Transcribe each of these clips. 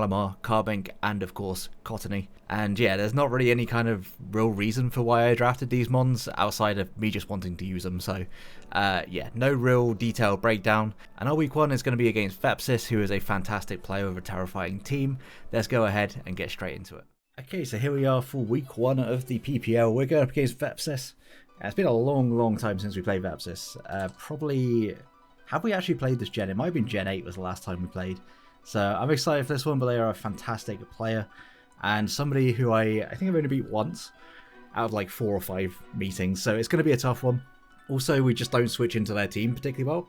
𝗩𝗢𝗟𝗢𝗡𝗔, and of course 𝗩𝗢𝗡𝗡𝗡. And yeah, there's not really any kind of real reason for why I drafted these mons outside of me just wanting to use them. So yeah, no real detailed breakdown. And our week 1 is going to be against 𝗩𝗡𝗡𝗡, who is a fantastic player with a terrifying team. Let's go ahead and get straight into it. Okay, so here we are for week 1 of the PPL. We're going up against 𝗩𝗡𝗡𝗡. It's been a long time since we played 𝗩𝗡𝗡𝗡. Probably, have we actually played this gen? It might have been Gen 8 was the last time we played. So I'm excited for this one, but they are a fantastic player. And somebody who I think I've only beat once out of like 4 or 5 meetings. So it's going to be a tough one. Also, we just don't switch into their team particularly well.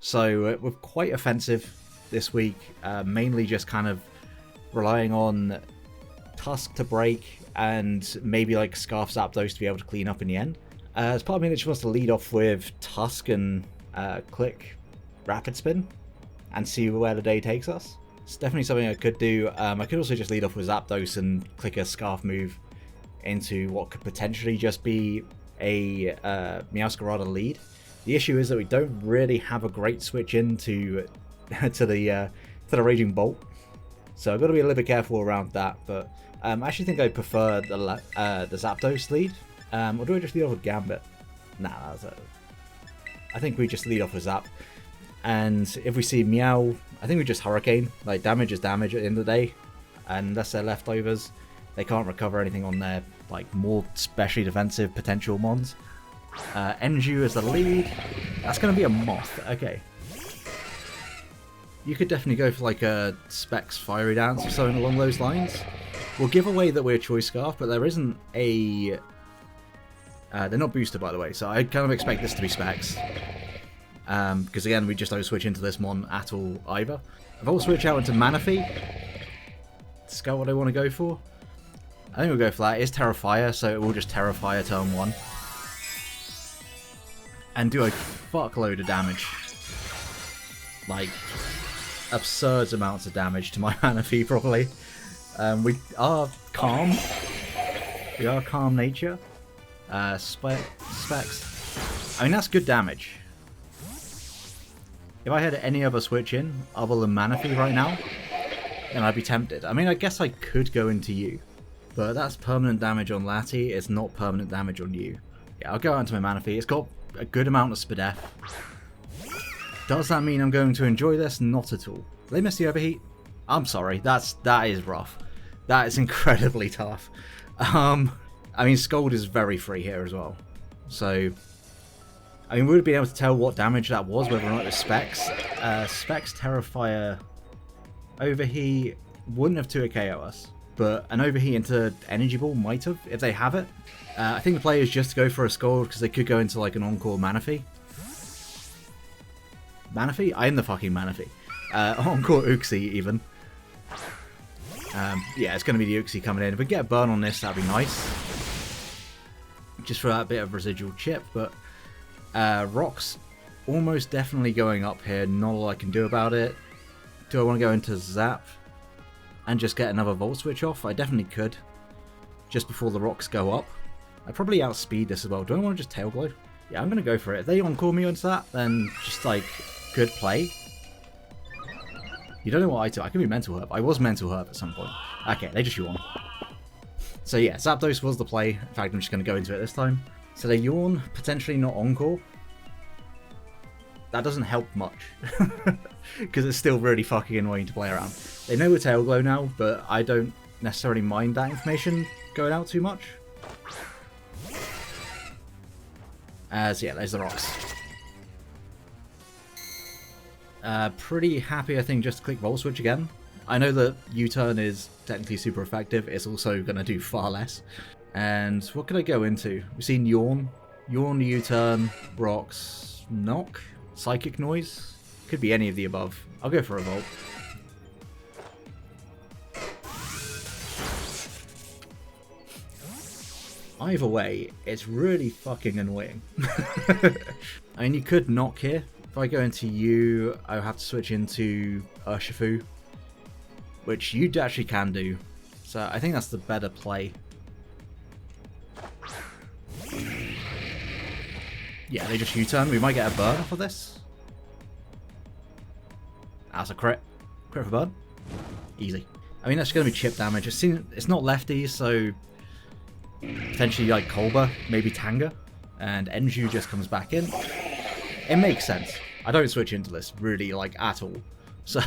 So we're quite offensive this week. Mainly just kind of relying on Tusk to break and maybe like Scarf Zapdos to be able to clean up in the end. As part of me that just wants to lead off with Tusk and click Rapid Spin and see where the day takes us. It's definitely something I could do. I could also just lead off with Zapdos and click a Scarf move into what could potentially just be a 𝗩𝗡𝗟𝗡𝗡𝗡 lead. The issue is that we don't really have a great switch into to the Raging Bolt, so I've got to be a little bit careful around that. But I actually think I prefer the Zapdos lead. Or do I just lead off with Gambit? Nah, I think we just lead off with Zap. And if we see Meow, I think we just Hurricane. Like, damage is damage at the end of the day. And unless they're leftovers, they can't recover anything on their like more specially defensive potential mons. Enju is the lead. That's going to be a Moth. Okay. You could definitely go for like a Specs Fiery Dance or something along those lines. We'll give away that we're Choice Scarf, but there isn't a... they're not boosted, by the way, so I kind of expect this to be Specs. Because again, we just don't switch into this mon at all either. If I'll switch out into Manaphy, scout what I want to go for. I think we'll go for that. It's Terrifier, so it will just Terrifier turn 1. And do a fuckload of damage. Like, absurd amounts of damage to my Manaphy, probably. We are calm. We are calm nature. Specs. I mean, that's good damage. If I had any other switch in, other than Manaphy right now, then I'd be tempted. I mean, I guess I could go into you. But that's permanent damage on Lati, it's not permanent damage on you. Yeah, I'll go out into my Manaphy. It's got a good amount of Spadef. Does that mean I'm going to enjoy this? Not at all. Did they miss the overheat? I'm sorry, that is rough. That is incredibly tough. I mean, Scold is very free here as well. So, I mean, we would have been able to tell what damage that was, whether or not it was Specs. Specs Terrifier Overheat wouldn't have 2 KO us. But an Overheat into Energy Ball might have, if they have it. I think the play is just to go for a Scold, because they could go into like an Encore Manaphy. Manaphy? I am the fucking Manaphy. Encore 𝗩𝗢𝗟𝗖𝗔𝗥𝗢𝗡𝗔 even. Yeah, it's going to be the 𝗩𝗢𝗟𝗖𝗔𝗥𝗢𝗡 coming in. If we get a burn on this, that'd be nice. Just for that bit of residual chip, but Rock's almost definitely going up here. Not all I can do about it. Do I want to go into Zap and just get another Volt Switch off? I definitely could. Just before the rocks go up. I'd probably outspeed this as well. Do I want to just Tail Glow? Yeah, I'm going to go for it. If they Encore me onto that, then just like, good play. You don't know what I do. I can be Mental Herb. I was Mental Herb at some point. Okay, they just yawn. So yeah, Zapdos was the play. In fact, I'm just going to go into it this time. So they yawn, potentially not Encore. That doesn't help much. Because it's still really fucking annoying to play around. They know we're Tail Glow now, but I don't necessarily mind that information going out too much. So yeah, there's the rocks. Pretty happy, I think, just to click Volt Switch again. I know that U-turn is technically super effective. It's also going to do far less. And what could I go into? We've seen Yawn. Yawn, U-turn, rocks. knock, psychic noise. Could be any of the above. I'll go for a Volt. Either way, it's really fucking annoying. I mean, you could knock here. If I go into you, I'll have to switch into 𝗩𝗡𝗡𝗡𝗡, which you actually can do. So I think that's the better play. Yeah, they just U-turn. We might get a burn off of this. That's a crit. Crit for burn. Easy. I mean, that's going to be chip damage. It's not lefties, so potentially like Kolba, maybe Tanga, and Enju just comes back in. It makes sense. I don't switch into this really like at all. So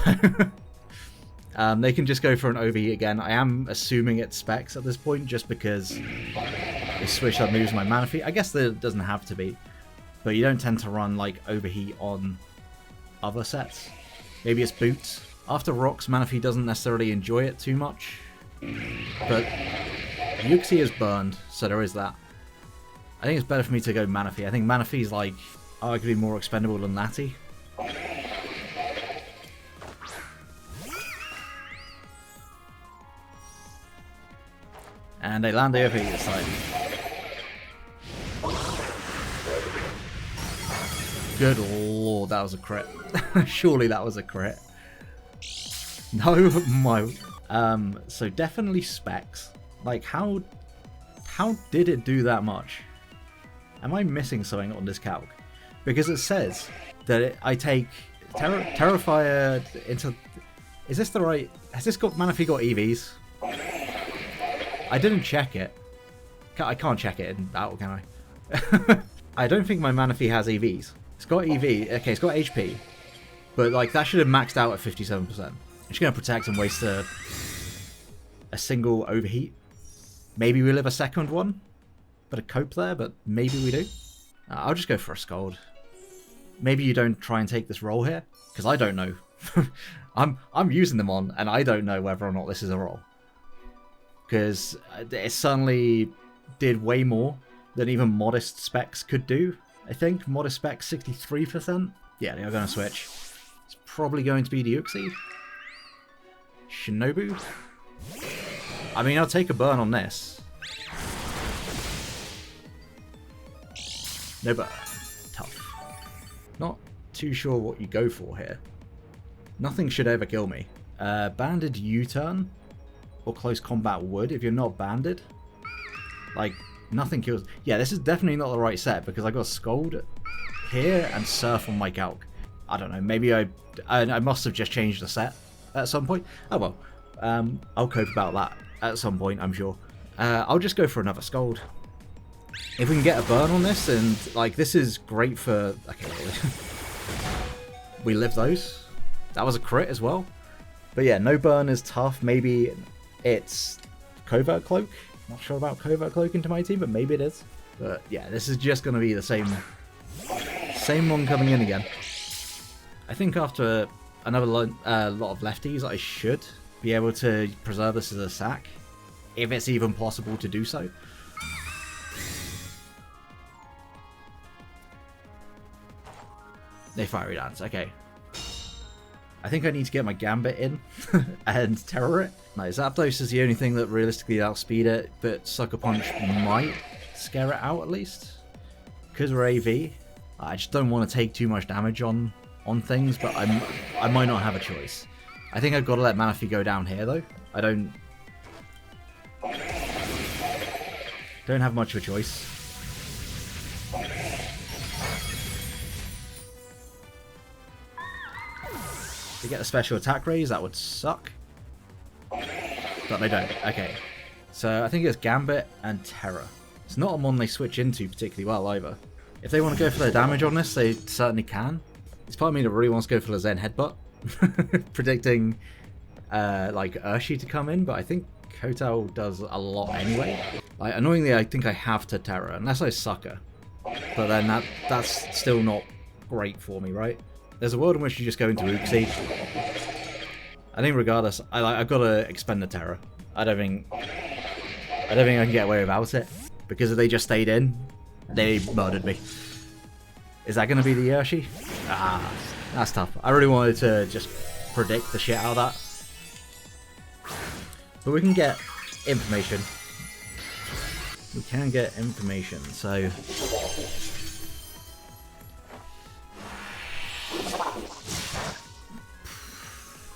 they can just go for an overheat again. I am assuming it's specs at this point just because they switch up moves my Manaphy. I guess there doesn't have to be, but you don't tend to run like overheat on other sets. Maybe it's boots. After rocks, Manaphy doesn't necessarily enjoy it too much, but Uxie is burned, so there is that. I think it's better for me to go Manaphy. I think Manaphy is like arguably more expendable than Lati. And they land the overheat this time. Good lord, that was a crit. Surely that was a crit. No, my... so definitely specs. Like, how did it do that much? Am I missing something on this calc? Because it says that I take Terrifier into... Is this the right... Has this got Manaphy got EVs? I didn't check it. I can't check it in battle, can I? I don't think my Manaphy has EVs. It's got EV. Okay, it's got HP. But, like, that should have maxed out at 57%. I'm just going to protect and waste a single overheat. Maybe we live a second one. Bit of cope there, but maybe we do. I'll just go for a Scald. Maybe you don't try and take this roll here, because I don't know. I'm using them on, and I don't know whether or not this is a roll. Because it certainly did way more than even modest specs could do, I think. Modest specs, 63%. Yeah, they are going to switch. It's probably going to be the Uxie. Shinobu. I mean, I'll take a burn on this. No burn. Tough. Not too sure what you go for here. Nothing should ever kill me. Banded U-turn or close combat would if you're not banded. Like, nothing kills. Yeah, this is definitely not the right set because I got Scold here and Surf on my calc. I don't know, maybe I must have just changed the set at some point. Oh well, I'll cope about that at some point, I'm sure. I'll just go for another Scold. If we can get a burn on this, and like this is great for... Okay, we live those. That was a crit as well. But yeah, no burn is tough. Maybe it's Covert Cloak. Not sure about Covert Cloak into my team, but maybe it is. But yeah, this is just going to be the same one coming in again. I think after another lot of lefties, I should be able to preserve this as a sack, if it's even possible to do so. They Fiery Dance, okay. I think I need to get my Gambit in and Terror it. No, Zapdos is the only thing that realistically outspeed it, but Sucker Punch might scare it out at least. Because we're AV, I just don't want to take too much damage on things, but I might not have a choice. I think I've got to let Manaphy go down here though. I don't have much of a choice. They get a special attack raise, that would suck. But they don't. Okay. So I think it's Gambit and Terror. It's not a mon they switch into particularly well either. If they want to go for their damage on this, they certainly can. It's part of me that really wants to go for the Zen Headbutt. Predicting like 𝗩𝗡𝗡𝗡𝗡 to come in, but I think Kotal does a lot anyway. Like, annoyingly, I think I have to Terror, unless I Sucker. But then that's still not great for me, right? There's a world in which you just go into Uxie. I think regardless, I've got to expend the Terror. I don't think I can get away without it. Because if they just stayed in, they murdered me. Is that going to be the 𝗩𝗢𝗟𝗖𝗔𝗥𝗢𝗡𝗔? Ah, that's tough. I really wanted to just predict the shit out of that. But we can get information. We can get information, so...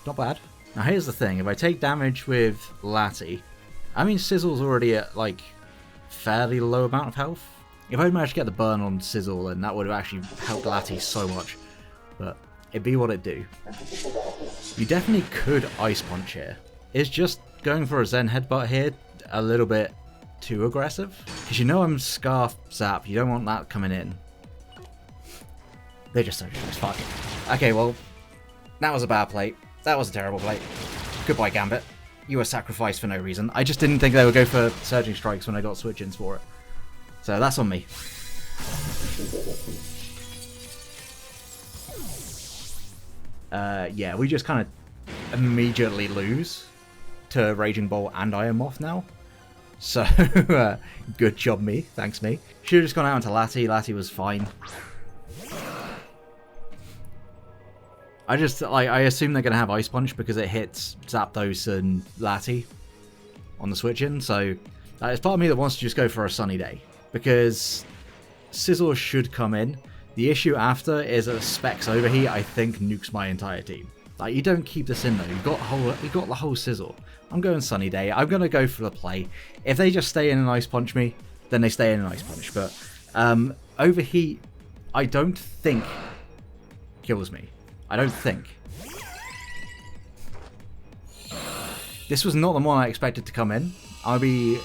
Not bad. Now here's the thing, if I take damage with 𝗩𝗢𝗟𝗡𝗔, I mean Sizzle's already at like fairly low amount of health. If I managed to get the burn on Sizzle, then that would have actually helped 𝗩𝗢𝗡𝗔 so much. But it'd be what it'd do. You definitely could Ice Punch here. It's just going for a Zen Headbutt here a little bit too aggressive. Because you know I'm Scarf Zap, you don't want that coming in. They're just so it's fine. Okay, well, that was a bad play. That was a terrible play. Goodbye, Gambit. You were sacrificed for no reason. I just didn't think they would go for Surging Strikes when I got switch-ins for it. So that's on me. Yeah, we just kind of immediately lose to Raging Bolt and Iron Moth now. So, good job me. Thanks me. Should have just gone out into 𝗩𝗢𝗡𝗔. 𝗩𝗢𝗡𝗔 was fine. I assume they're going to have Ice Punch because it hits Zapdos and 𝗩𝗢𝗡𝗔 on the switch-in, so it's part of me that wants to just go for a Sunny Day, because Sizzle should come in. The issue after is a Specs Overheat, I think, nukes my entire team. Like, you don't keep this in though, you've got the whole Sizzle. I'm going Sunny Day, I'm going to go for the play. If they just stay in and Ice Punch me, then they stay in and Ice Punch, but Overheat, I don't think kills me. I don't think. This was not the one I expected to come in. I'll be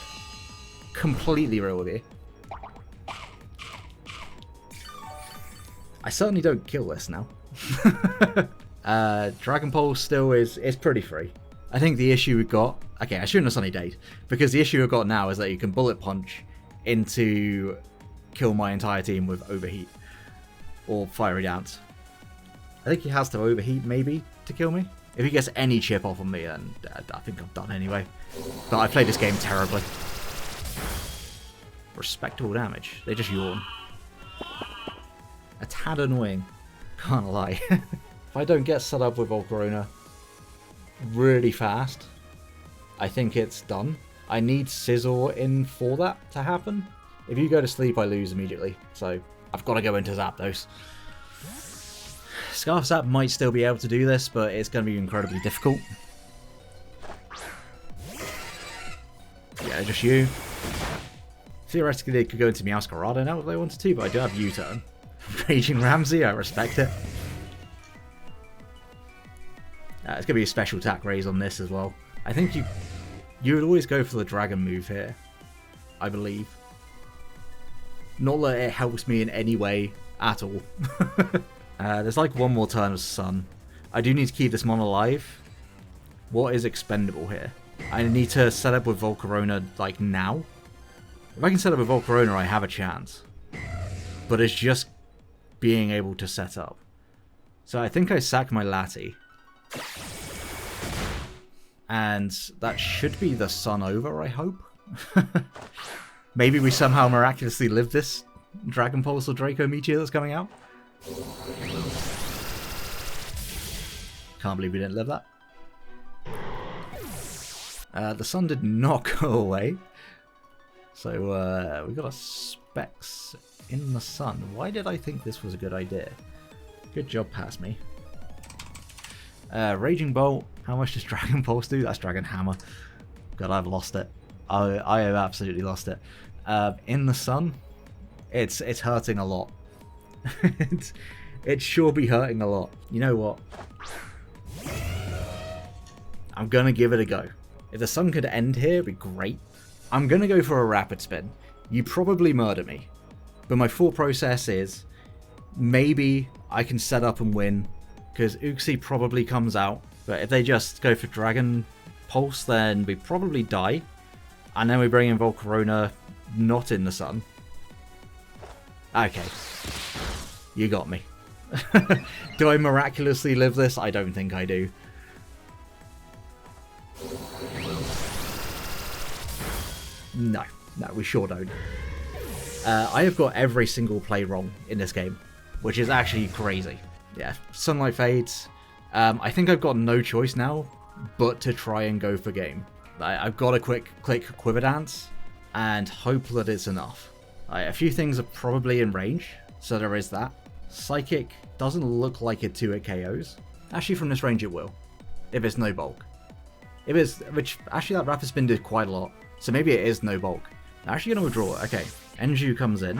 completely real with you. I certainly don't kill this now. Dragon Pulse still is pretty free. I think the issue we've got... Okay, I shouldn't have Sunny Day'd, because the issue we've got now is that you can Bullet Punch into kill my entire team with Overheat. Or Fiery Dance. I think he has to Overheat, maybe, to kill me. If he gets any chip off of me, then I think I'm done anyway. But I played this game terribly. Respectable damage. They just yawn. A tad annoying. Can't lie. If I don't get set up with volcarona really fast, I think it's done. I need Sizzle in for that to happen. If you go to sleep, I lose immediately. So I've got to go into Zapdos. Scarf Zap might still be able to do this, but it's going to be incredibly difficult. Yeah, just you. Theoretically, they could go into Meowscarada now if they wanted to, but I do have U-turn. Raging Ramsey, I respect it. It's going to be a special attack raise on this as well. I think you would always go for the dragon move here, I believe. Not that it helps me in any way at all. There's like one more turn of Sun. I do need to keep this mon alive. What is expendable here? I need to set up with volcarona like now. If I can set up with volcarona, I have a chance. But it's just being able to set up. So I think I sack my 𝗩𝗢𝗡𝗔𝗥𝗡𝗔. And that should be the Sun over, I hope. Maybe we somehow miraculously live this Dragon Pulse or Draco Meteor that's coming out. Can't believe we didn't live that. The Sun did not go away. So we got a Specs in the Sun. Why did I think this was a good idea? Good job, pass me. Raging Bolt. How much does Dragon Pulse do? That's Dragon Hammer. God, I've lost it. I have absolutely lost it. In the Sun, it's hurting a lot. It sure be hurting a lot. You know what? I'm gonna give it a go. If the Sun could end here, it'd be great. I'm gonna go for a Rapid Spin. You probably murder me. But my thought process is, maybe I can set up and win, because 𝗩𝗢𝗟𝗔𝗥𝗢𝗡𝗔 probably comes out. But if they just go for Dragon Pulse, then we probably die. And then we bring in volcarona not in the Sun. Okay. You got me. Do I miraculously live this? I don't think I do. No, we sure don't. I have got every single play wrong in this game. which is actually crazy. Yeah, Sunlight fades. I think I've got no choice now but to try and go for game. I've got to click Quiver Dance and hope that it's enough. A few things are probably in range, so there is that. Psychic doesn't look like it to it KOs. Actually, from this range it will, if it's no bulk. If it's, which actually that Rapid Spin did quite a lot, so maybe it is no bulk. I'm actually going to withdraw. Okay, Enju comes in,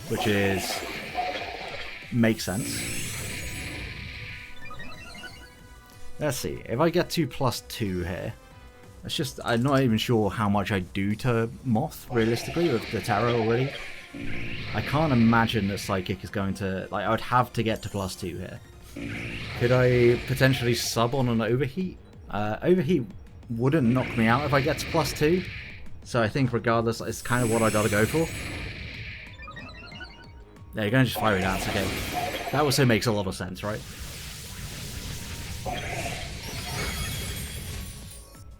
which is makes sense. Let's see, if I get to +2 here, it's just, I'm not even sure how much I do to Moth, realistically, with the Tarot already. I can't imagine that Psychic is going to, like, I would have to get to +2 here. Could I potentially sub on an Overheat? Overheat wouldn't knock me out if I get to +2, so I think regardless, it's kind of what I gotta go for. Yeah, you're gonna just Fiery Dance, okay. That also makes a lot of sense, right?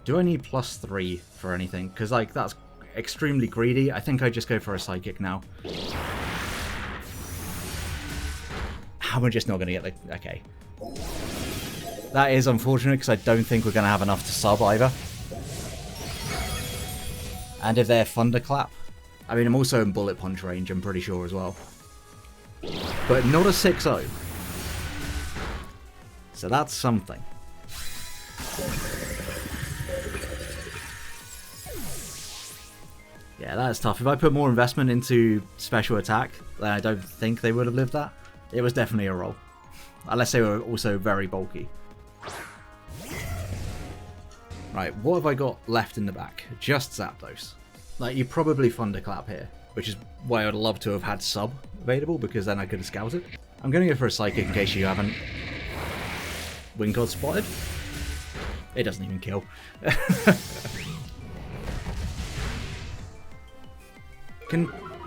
Do I need +3 for anything? Because, like, that's extremely greedy. I think I just go for a Psychic now. I'm just not going to get the... Okay. That is unfortunate because I don't think we're going to have enough to sub either. And if they're Thunderclap... I mean, I'm also in Bullet Punch range, I'm pretty sure as well. But not a 6-0. So that's something. Yeah, that's tough. If I put more investment into special attack, then I don't think they would have lived that. It was definitely a roll. Unless they were also very bulky. Right, what have I got left in the back? Just Zapdos. Like, you probably Thunderclap here, which is why I would love to have had Sub available, because then I could have scouted. I'm going to go for a Psychic in case you haven't. Wincod spotted. It doesn't even kill.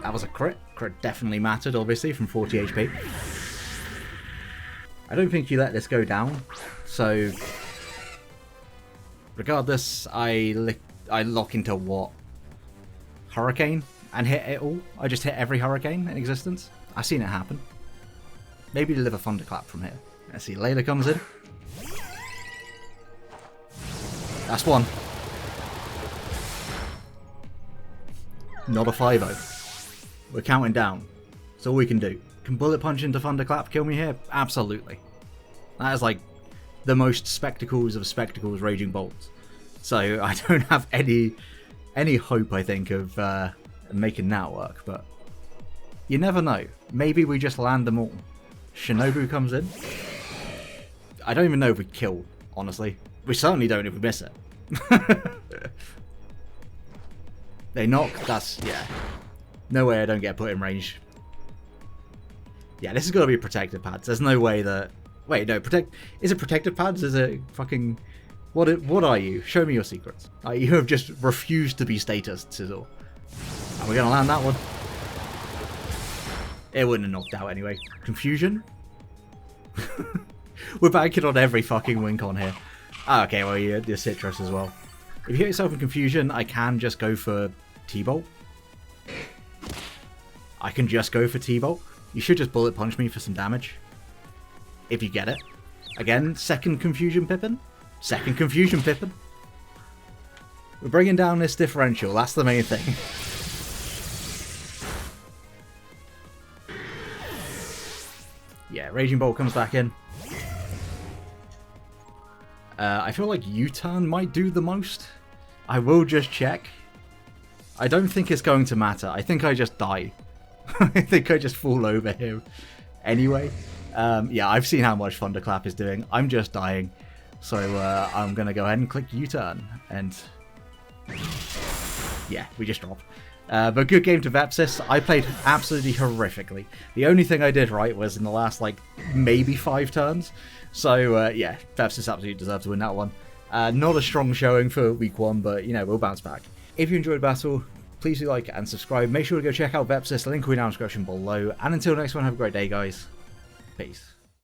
That was a crit. Crit definitely mattered, obviously, from 40 HP. I don't think you let this go down, so regardless, I lock into what? Hurricane? And hit it all? I just hit every Hurricane in existence? I've seen it happen. Maybe deliver Thunderclap from here. Let's see, Layla comes in. That's one. Not a 5-0. We're counting down. That's all we can do. Can Bullet Punch into Thunderclap kill me here? Absolutely. That is like the most spectacles of spectacles Raging Bolts. So I don't have any hope, I think, of making that work, but you never know. Maybe we just land them all. Shinobu comes in. I don't even know if we kill, honestly. We certainly don't if we miss it. They knock, that's, yeah. No way I don't get put in range. Yeah, this is gotta be protective pads. There's no way that... Wait, no, is it protective pads? Is it fucking... What are you? Show me your secrets. You have just refused to be status, Sizzle. And we're gonna land that one. It wouldn't have knocked out anyway. Confusion? We're banking on every fucking wink on here. Ah, okay, well, you're Citrus as well. If you hit yourself in Confusion, I can just go for T-Bolt. I can just go for T-Bolt. You should just Bullet Punch me for some damage. If you get it. Again, second Confusion Pippin. Second Confusion Pippin. We're bringing down this differential, that's the main thing. Yeah, Raging Bolt comes back in. I feel like U-turn might do the most. I will just check. I don't think it's going to matter. I think I just die. I think I just fall over here anyway. Yeah, I've seen how much Thunderclap is doing. I'm just dying. So I'm going to go ahead and click U-turn. And yeah, we just drop. But good game to Vepsis. I played absolutely horrifically. The only thing I did right was in the last, like, maybe 5 turns. So, yeah, Vepsis absolutely deserved to win that one. Not a strong showing for week 1, but, you know, we'll bounce back. If you enjoyed the battle, please do like and subscribe. Make sure to go check out Vepsis. The link will be down in the description below. And until next one, have a great day, guys. Peace.